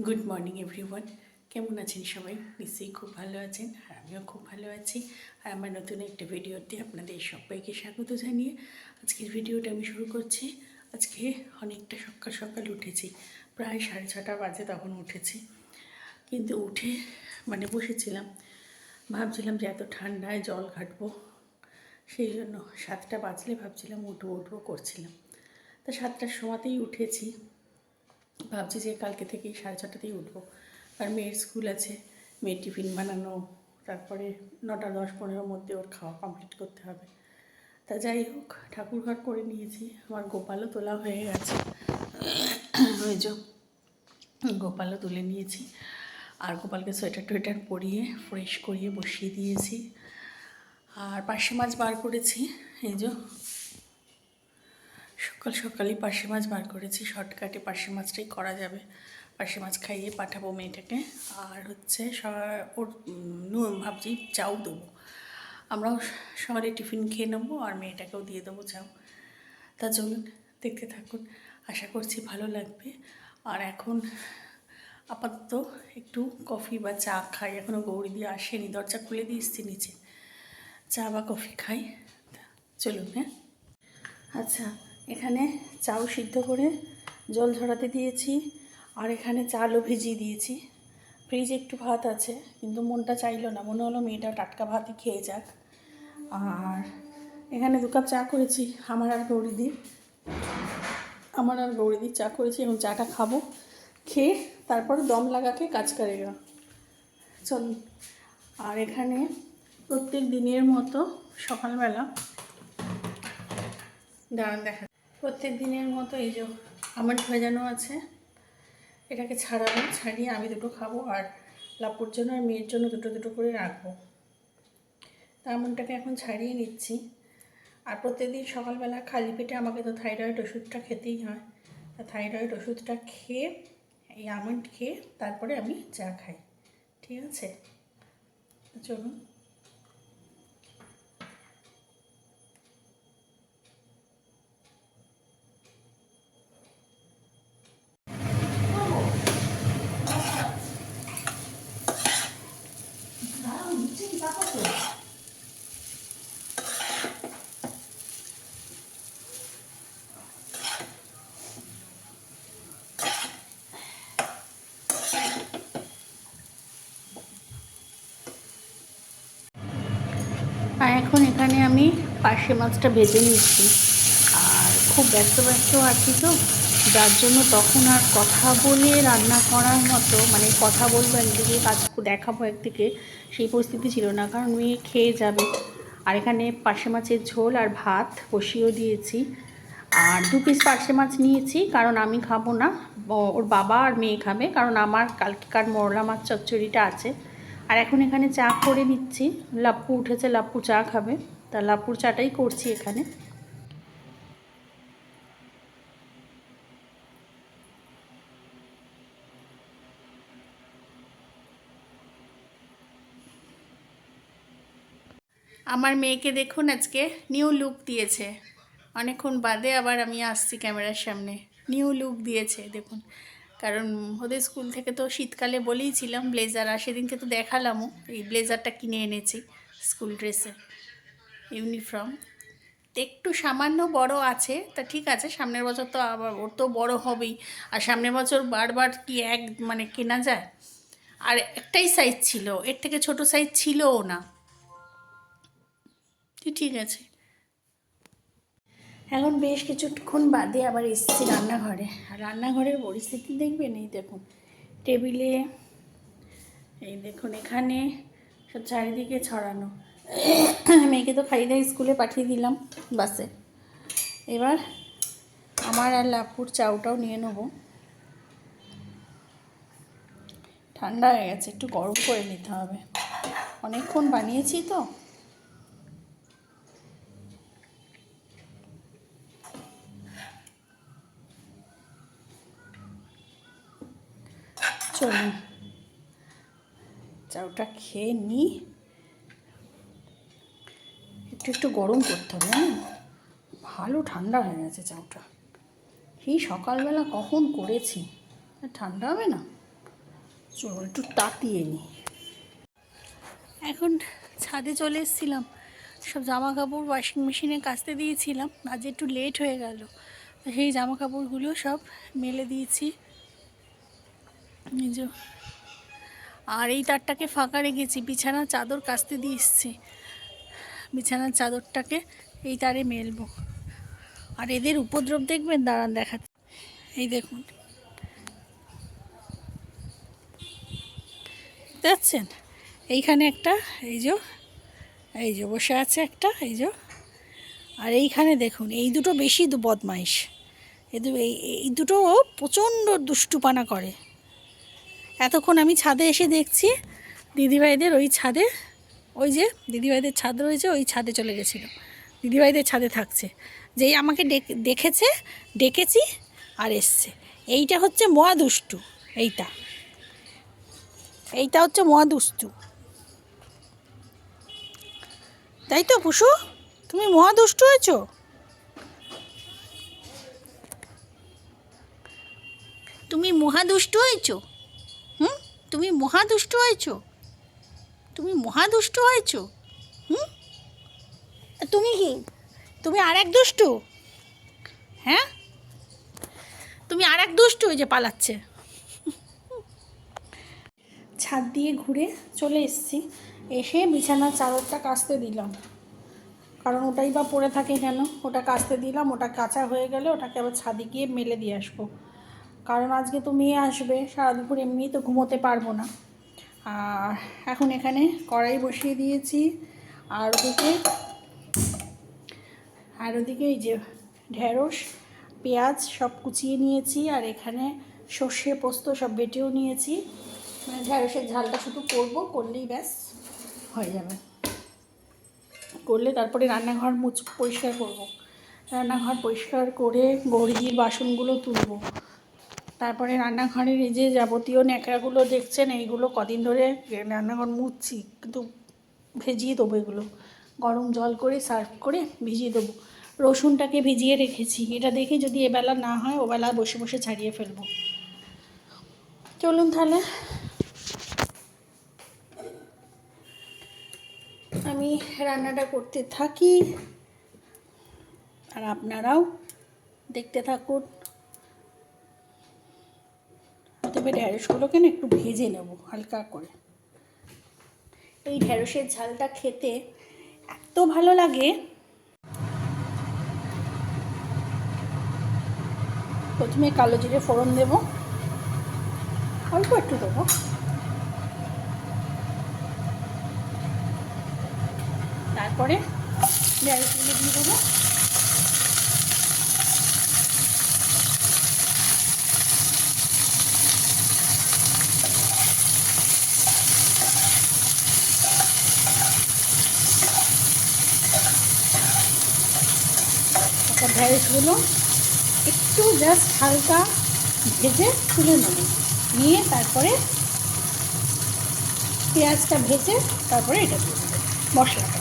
Good morning everyone. কেমন আছেন সবাই? নিশ্চয়ই খুব ভালো আছেন, আর আমিও খুব ভালো আছি। আর আমার নতুন একটা ভিডিওতে আপনাদের সবাইকে স্বাগত জানিয়ে আজকের ভিডিওটা আমি শুরু করছি। আজকে অনেকটা সকাল সকাল উঠেছি, প্রায় 6:30 বাজে তখন উঠেছি। কিন্তু উঠে বসেছিলাম, ভাবছিলাম যে এত ঠান্ডায় জল ঘাটবো, সেই জন্য 7টা বাজলে ভাবছিলাম উঠবো করছিলাম। তা 7টার সময়তেই উঠেছি, ভাবছি যে কালকে থেকেই 6:30তেই উঠবো, আর মেয়ের স্কুল আছে, মেয়ের টিফিন বানানো, তারপরে 9টা 10-15 মধ্যে ওর খাওয়া কমপ্লিট করতে হবে। তা যাই হোক, ঠাকুরঘর করে নিয়েছি, আমার গোপালও তোলা হয়ে গেছে, ওই যে গোপালও তুলে নিয়েছি, আর গোপালকে সোয়েটার টোয়েটার পরিয়ে ফ্রেশ করিয়ে বসিয়ে দিয়েছি। আর পার্শে মাছ বার করেছি, এই যে সকাল সকালই পার্শে মাছ বার করেছি, শর্টকাটে পার্শে মাছটাই করা যাবে। পার্শে মাছ খাইয়ে পাঠাবো মেয়েটাকে, আর হচ্ছে ওর ভাবছি চাউ দেবো, আমরাও শহরে টিফিন খেয়ে নেবো আর মেয়েটাকেও দিয়ে দেবো চাউ। তা চলুন দেখতে থাকুন, আশা করছি ভালো লাগবে। আর এখন আপাতত একটু কফি বা চা খাই, এখনও গৌরী দিয়ে আসেনি, দরজা খুলে দিয়ে এসছি নিচে, চা বা কফি খাই। চলুন। হ্যাঁ, আচ্ছা, এখানে চাউ সিদ্ধ করে জল ঝরাতে দিয়েছি, আর এখানে চালও ভিজিয়ে দিয়েছি। ফ্রিজে একটু ভাত আছে, কিন্তু মনটা চাইলো না, মনে হলো মেয়েটা টাটকা ভাতই খেয়ে যাক। আর এখানে 2 কাপ চা করেছি, আমার আর গৌরীদির চা করেছি, এবং চাটা খাবো, খেয়ে তারপর দম লাগাকে কাজ করেগা। চলুন। আর এখানে প্রত্যেক দিনের মতো সকালবেলা প্রত্যেক দিনের মতো এই যে আমন্ড ভেজানো আছে, এটাকে ছাড়িয়ে আমি 2টো খাবো, আর লাপুর জন্য আর মেয়ের জন্য 2টো করে রাখবো। তা আমন্ডটাকে এখন ছাড়িয়ে নিচ্ছি। আর প্রত্যেকদিন সকালবেলা খালি পেটে আমাকে তো থাইরয়েড ওষুধটা খেতেই হয়, তা থাইরয়েড ওষুধটা খেয়ে, এই আমন্ড খেয়ে তারপরে আমি চা খাই। ঠিক আছে, চলুন। আর এখন এখানে আমি পার্শে মাছটা ভেজে নিচ্ছি, আর খুব ব্যস্ত আছি তো, যার জন্য তখন আর কথা বলে রান্না করার মতো, কথা বলবো একদিকে, কাজ দেখাবো একদিকে, সেই পরিস্থিতি ছিল না, কারণ মেয়ে খেয়ে যাবে। আর এখানে পার্শে মাছের ঝোল আর ভাত বসিয়েও দিয়েছি। আর 2 পিস পার্শে মাছ নিয়েছি, কারণ আমি খাবো না, ওর বাবা আর মেয়ে খাবে, কারণ আমার কালকেকার মোরলা মাছ চচ্চড়িটা আছে। আর এখন এখানে চা করে নিচ্ছি, লাপ্পু উঠেছে, লাপ্পু চা খাবে, তা লাপ্পুর চাটাই করছি এখানে। আমার মেয়েকে দেখুন, আজকে নিউ লুক দিয়েছে, অনেকক্ষণ বাদে আবার আমি আসছি ক্যামেরার সামনে, নিউ লুক দিয়েছে দেখুন। কারণ ওদের স্কুল থেকে তো শীতকালে বলেইছিলাম ব্লেজার, আর সেদিনকে তো দেখালামও, এই ব্লেজারটা কিনে এনেছি, স্কুল ড্রেসের ইউনিফর্ম। একটু সামান্য বড় আছে, তা ঠিক আছে, সামনের বছর তো আবার ওর তো বড় হবেই, আর সামনের বছর বারবার কি কেনা যায়। আর একটাই সাইজ ছিল, এর থেকে ছোট সাইজ ছিলও না। ঠিক আছে, এখন বেশ কিছুক্ষণ বাদে আবার এসেছি রান্নাঘরে, আর রান্নাঘরের পরিস্থিতি দেখবেন, এই দেখুন টেবিলে, এই দেখুন এখানে সব চারিদিকে ছড়ানো। মেয়েকে তো খাইয়ে দিয়ে স্কুলে পাঠিয়ে দিলাম বাসে, এবার আমার আর লাপুর চাউটাও নিয়ে নেবো। ঠান্ডা হয়ে গেছে, একটু গরম করে নিতে হবে, অনেকক্ষণ বানিয়েছি তো। চলুন চাউটা খেয়ে নিই, একটু গরম করতে হবে, হ্যাঁ, ভালো ঠান্ডা হয়ে গেছে চাউটা, সেই সকালবেলা কখন করেছি, ঠান্ডা হবে না। চলো একটু তাতিয়ে নিই। এখন ছাদে চলে এসেছিলাম, সব জামা কাপড় ওয়াশিং মেশিনে কাচতে দিয়েছিলাম, আজ একটু লেট হয়ে গেল, সেই জামা কাপড়গুলো সব মেলে দিয়েছি। এই যে, আর এই তারটাকে ফাঁকা রেখেছি, বিছানার চাদর কাচতে দিয়ে এসছি, বিছানার চাদরটাকে এই তারে মেলবো। আর এদের উপদ্রব দেখবেন, দাঁড়ান দেখাচ্ছি। এই দেখুন, দেখছেন এইখানে একটা, এই যে বসে আছে একটা, আর এইখানে দেখুন এই দুটো বেশি বদমাইশ, এই দুটো প্রচণ্ড দুষ্টুপানা করে। এতক্ষণ আমি ছাদে এসে দেখছি দিদিভাইদের ওই ছাদে, ওই যে দিদিভাইদের ছাদ রয়েছে, ওই ছাদে চলে গেছিলো, দিদিভাইদের ছাদে থাকছে। যেই আমাকে ডেকেছি আর এসছে। এইটা হচ্ছে মহা দুষ্টু, এইটা হচ্ছে মহা দুষ্টু, তাই তো পুষু? তুমি মহা দুষ্টু হয়েছো, তুমি মহা দুষ্টু হয়েছো। তুমি মহা দুষ্টু হয়েছো, তুমি মহা দুষ্টু হয়েছো। তুমি কি, তুমি আর এক দুষ্টু? হ্যাঁ, তুমি আর এক দুষ্টু, ওই যে পালাচ্ছে। ছাদ দিয়ে ঘুরে চলে এসেছি, এসে বিছানার চাদরটা কাচতে দিলাম, কারণ ওটাই বা পড়ে থাকে কেন, ওটা কাচতে দিলাম। ওটা কাচা হয়ে গেলে ওটাকে আবার ছাদে গিয়ে মেলে দিয়ে আসবো, কারণ আজকে তো মেয়ে আসবে, সারা দুপুর এমনি তো ঘুমোতে পারবো না। আর এখন এখানে কড়াই বসিয়ে দিয়েছি, আর ওদিকে এই যে ঢেঁড়স পেঁয়াজ সব কুচিয়ে নিয়েছি, আর এখানে সর্ষে পোস্ত সব বেটেও নিয়েছি। মানে ঢেঁড়সের ঝালটা শুধু করলেই ব্যাস হয়ে যাবে। করলে তারপরে রান্নাঘর পরিষ্কার করব, রান্নাঘর পরিষ্কার করে গড়ির বাসনগুলো তুলব, তারপরে রান্নাঘরের এই যে যাবতীয় ন্যাকড়াগুলো দেখছেন, এইগুলো কদিন ধরে রান্নাঘর মুছছি, কিন্তু ভিজিয়ে দেবো এগুলো, গরম জল করে সার্ভ করে ভিজিয়ে দেবো। রসুনটাকে ভিজিয়ে রেখেছি, এটা দেখে যদি এবেলা না হয় ওবেলা বসে বসে ছাড়িয়ে ফেলবো। চলুন তাহলে আমি রান্নাটা করতে থাকি, আর আপনারাও দেখতে থাকুন। তবে ঢ্যাঁড়সগুলোকে না একটু ভেজে নেব হালকা করে। এই ঢ্যাঁড়সের ঝালটা খেতে এত ভালো লাগে। প্রথমে কালো জিরে ফোড়ন দেব, অল্প একটু দেবো, তারপরে ঢ্যাঁড়সগুলো দিয়ে দেবো। ঢ্যাঁড়সগুলো একটু জাস্ট হালকা ভেজে তুলে নেব, নিয়ে তারপরে পেঁয়াজটা ভেজে তারপরে এটা দিয়ে দেবো মশলাটা।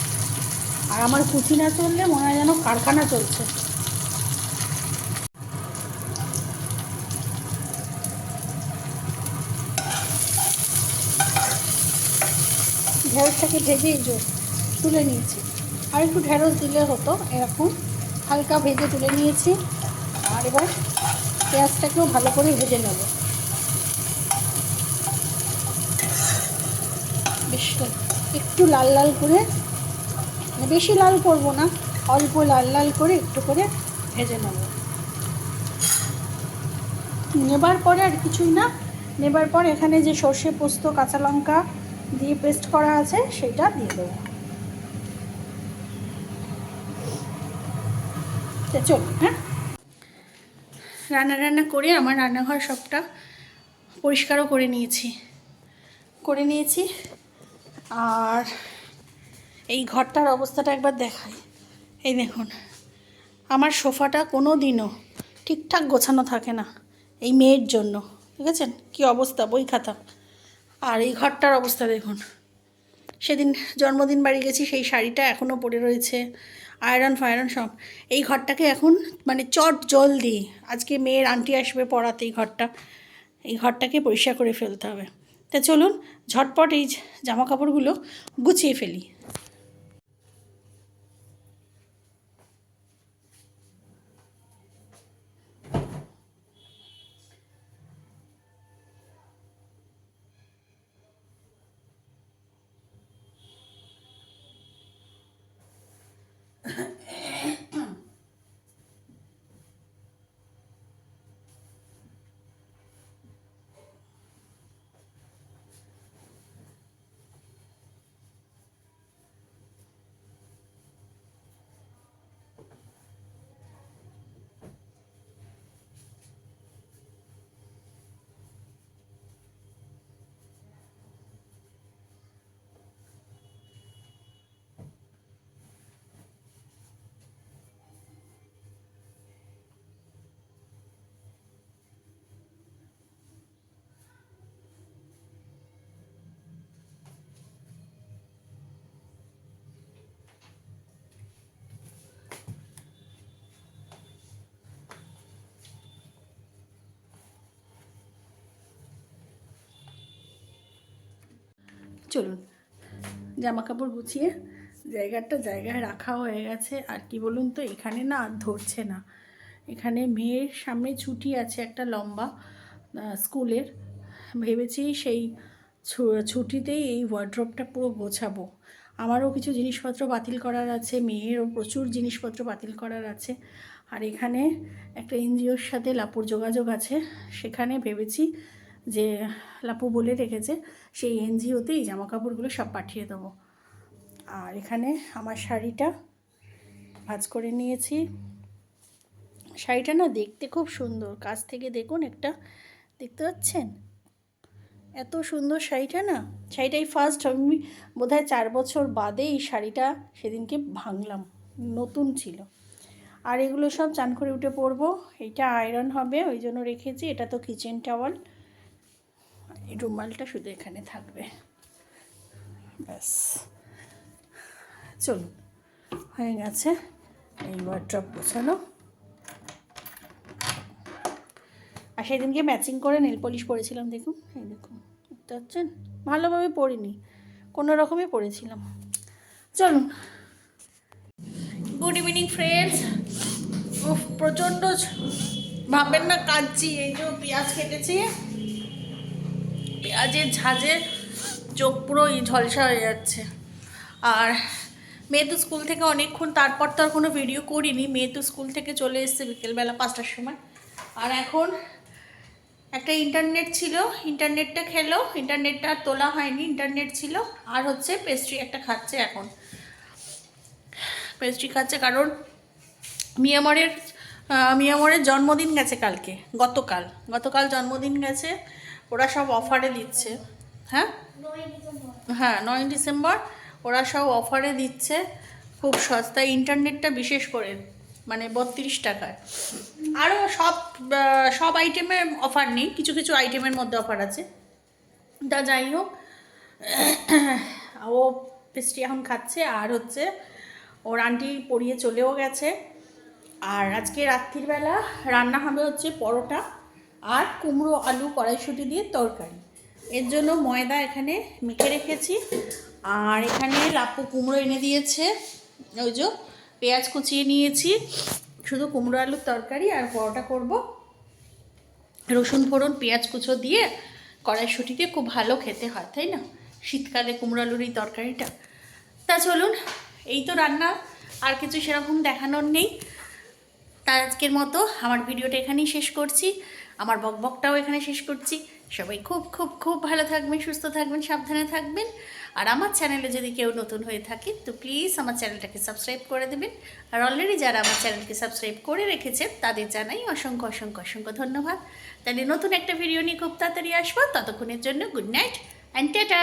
আর আমার কুচি না চললে মনে হয় যেন কারখানা চলছে। ঢেঁড়সটাকে ভেজে তুলে নিয়েছি, আর একটু ঢেঁড়স দিলে হতো, এরকম হালকা ভেজে তুলে নিয়েছি। আর এবার পেঁয়াজটাকেও ভালো করে ভেজে নেব, বেশ একটু লাল লাল করে, বেশি লাল করবো না, অল্প লাল লাল করে একটু করে ভেজে নেব। নেবার পরে আর কিছুই না, নেবার পর এখানে যে সর্ষে পোস্ত কাঁচা লঙ্কা দিয়ে পেস্ট করা আছে সেটা দিয়ে দেবো। চলুন, হ্যাঁ, রান্না করে আমার রান্নাঘর সবটা পরিষ্কারও করে নিয়েছি। আর এই ঘরটার অবস্থাটা একবার দেখাই। এই দেখুন, আমার সোফাটা কোনো দিনও ঠিকঠাক গোছানো থাকে না, এই মেয়ের জন্য, ঠিক আছে? কী অবস্থা, বই খাতা। আর এই ঘরটার অবস্থা দেখুন, সেদিন জন্মদিন বাড়ি গেছি, সেই শাড়িটা এখনও পড়ে রয়েছে, আয়রন ফায়রন সব। এই ঘরটাকে এখন মানে চট জল দিই, আজকে মেয়ের আন্টি আসবে পড়াতে, এই ঘরটাকে পরিষ্কার করে ফেলতে হবে। তা চলুন ঝটপট এই জামা কাপড়গুলো গুছিয়ে ফেলি। চলুন জামা কাপড় গুছিয়ে জায়গায় রাখা হয়ে গেছে। আর কি বলুন তো, এখানে না আর ধরছে না। এখানে মেয়ের সামনে ছুটি আছে একটা লম্বা স্কুলের, ভেবেছি সেই ছুটিতেই এই ওয়ার্ড্রপটা পুরো গোছাবো। আমারও কিছু জিনিসপত্র বাতিল করার আছে, মেয়েরও প্রচুর জিনিসপত্র বাতিল করার আছে। আর এখানে একটা এনজিওর সাথে লাপুর যোগাযোগ আছে, সেখানে ভেবেছি যে লাপু বলে রেখেছে সেই এনজিওতেই জামা কাপড়গুলো সব পাঠিয়ে দেবো। আর এখানে আমার শাড়িটা ভাঁজ করে নিয়েছি। শাড়িটা না দেখতে খুব সুন্দর, কাছ থেকে দেখুন একটা, দেখতে পাচ্ছেন এত সুন্দর শাড়িটা না। শাড়িটাই ফার্স্ট আমি বোধহয় 4 বছর বাদে এই শাড়িটা সেদিনকে ভাঙলাম, নতুন ছিল। আর এগুলো সব চান করে উঠে পরবো। এইটা আয়রন হবে ওই জন্য রেখেছি। এটা তো কিচেন টাওয়াল, এই রুমালটা শুধু এখানে থাকবে, ব্যাস। চলুন হয়ে গেছে এই ওয়ার্ড্রপ গোছানো। আর সেদিনকে ম্যাচিং করে নেল পলিশ পরেছিলাম, দেখুন এই দেখুন, বুঝতে পারছেন, ভালোভাবে পরিনি, কোনো রকমে পরেছিলাম। চলুন, গুড ইভিনিং ফ্রেন্ডস। প্রচণ্ড ভাববেন না কাঁদছি, এই যে পেঁয়াজ কেটেছি, পেঁয়াজের ঝাঁজে চোখ পুরো ঝলসা হয়ে যাচ্ছে। আর মেয়ে তো স্কুল থেকে অনেকক্ষণ, তারপর তো আর কোনো ভিডিও করিনি। মেয়ে তো স্কুল থেকে চলে এসেছে বিকেলবেলা 5টার সময়। আর এখন একটা ইন্টারনেট ছিল, ইন্টারনেটটা খেলো, ইন্টারনেটটা আর তোলা হয়নি, ইন্টারনেট ছিল। আর হচ্ছে পেস্ট্রি একটা খাচ্ছে, এখন পেস্ট্রি খাচ্ছে কারণ মিয়ামরের জন্মদিন গেছে কালকে, গতকাল জন্মদিন গেছে। ওরা সব অফারে দিচ্ছে। হ্যাঁ 9 ডিসেম্বর ওরা সব অফারে দিচ্ছে, খুব সস্তায়। ইন্টারনেটটা বিশেষ করে মানে 32 টাকায়। আরও সব আইটেমে অফার নেই, কিছু কিছু আইটেমের মধ্যে অফার আছে। তা যাই হোক, ও পেস্ট্রি এখন খাচ্ছে। আর হচ্ছে ওর আন্টি পড়িয়ে চলেও গেছে। আর আজকে রাত্রিবেলা রান্না হবে হচ্ছে পরোটা আর কুমড়ো আলু কড়াইশুঁটি দিয়ে তরকারি। এর জন্য ময়দা এখানে মেখে রেখেছি। আর এখানে লাপু কুমড়ো এনে দিয়েছে, ওই যে পেঁয়াজ কুচিয়ে নিয়েছি, শুধু কুমড়ো আলুর তরকারি আর পরোটা করব। রসুন ফোড়ন পেঁয়াজ কুচো দিয়ে কড়াইশুঁটি দিয়ে খুব ভালো খেতে হয়, তাই না, শীতকালে কুমড়ো আলুর এই তরকারিটা। তা চলুন, এই তো রান্না, আর কিছু সেরকম দেখানোর নেই। তাই আজকের মতো আমার ভিডিওটা এখানেই শেষ করছি, আমার বকবকটাও এখানে শেষ করছি। সবাই খুব খুব খুব ভালো থাকবেন, সুস্থ থাকবেন, সাবধানে থাকবেন। আর আমার চ্যানেলে যদি কেউ নতুন হয়ে থাকে তো প্লিজ আমার চ্যানেলটাকে সাবস্ক্রাইব করে দেবেন। আর অলরেডি যারা আমার চ্যানেলকে সাবস্ক্রাইব করে রেখেছেন তাদের জানাই অসংখ্য অসংখ্য অসংখ্য ধন্যবাদ। তাহলে নতুন একটা ভিডিও নিয়ে খুব তাড়াতাড়ি আসবো, ততক্ষণের জন্য গুড নাইট অ্যান্ড টাটা।